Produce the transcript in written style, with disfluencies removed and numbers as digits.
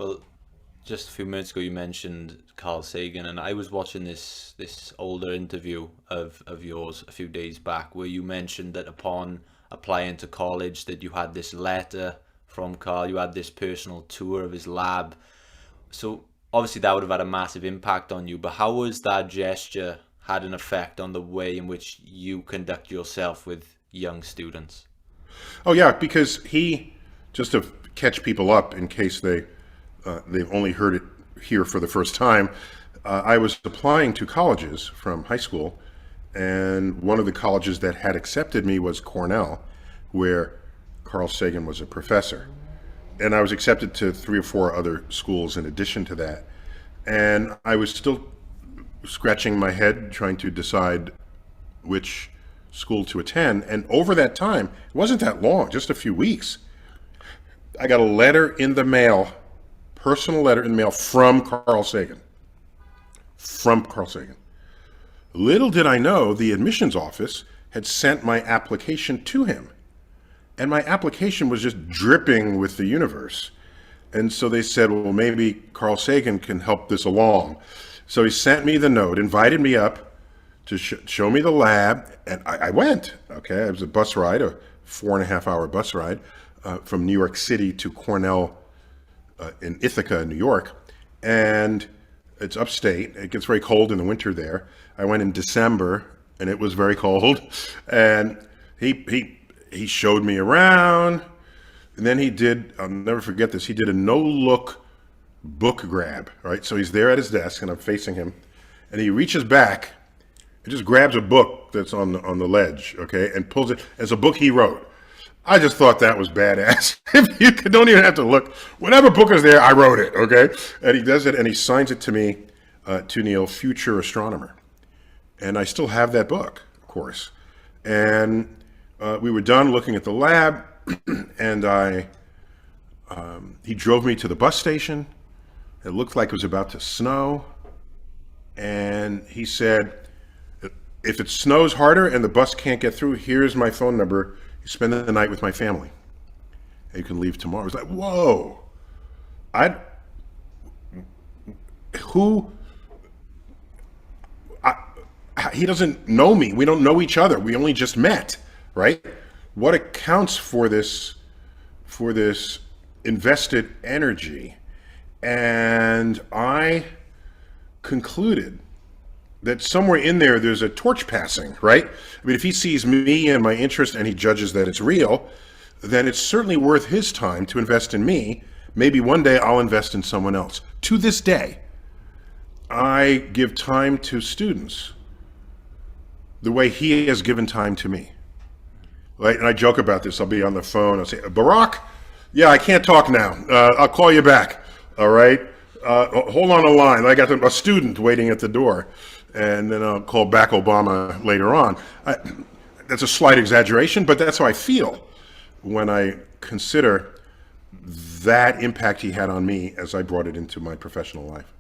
Well, just a few minutes ago, you mentioned Carl Sagan, and I was watching this older interview of yours a few days back, where you mentioned that upon applying to college, that you had this letter from Carl, you had this personal tour of his lab. So obviously that would have had a massive impact on you. But how has that gesture had an effect on the way in which you conduct yourself with young students? Oh yeah, because he, just to catch people up in case they've only heard it here for the first time, I was applying to colleges from high school, and one of the colleges that had accepted me was Cornell, where Carl Sagan was a professor. And I was accepted to three or four other schools in addition to that. And I was still scratching my head trying to decide which school to attend. And over that time, it wasn't that long, just a few weeks, I got a letter in the mail, personal letter in the mail from Carl Sagan. From Carl Sagan. Little did I know the admissions office had sent my application to him. And my application was just dripping with the universe. And so they said, well, maybe Carl Sagan can help this along. So he sent me the note, invited me up to show me the lab, and I went. Okay, it was a bus ride, a 4.5 hour bus ride from New York City to Cornell in Ithaca, New York. And it's upstate. It gets very cold in the winter there. I went in December, and it was very cold. And he showed me around, and then he did, I'll never forget this, he did a no-look book grab, right? So he's there at his desk, and I'm facing him, and he reaches back and just grabs a book that's on the ledge, okay, and pulls it as a book he wrote. I just thought that was badass. You don't even have to look. Whatever book is there, I wrote it, okay? And he does it, and he signs it to me, to Neil, future astronomer. And I still have that book, of course. And we were done looking at the lab, and he drove me to the bus station. It looked like it was about to snow. And he said, if it snows harder and the bus can't get through, here's my phone number. You spend the night with my family. And you can leave tomorrow. I was like, whoa. Who? He doesn't know me. We don't know each other. We only just met, right? What accounts for this invested energy? And I concluded that somewhere in there, there's a torch passing, right? I mean, if he sees me and my interest and he judges that it's real, then it's certainly worth his time to invest in me. Maybe one day I'll invest in someone else. To this day, I give time to students the way he has given time to me. Right? And I joke about this. I'll be on the phone. I'll say, Barack, yeah, I can't talk now. I'll call you back. All right? Hold on a line. I got a student waiting at the door. And then I'll call back Obama later on. That's a slight exaggeration, but that's how I feel when I consider that impact he had on me as I brought it into my professional life.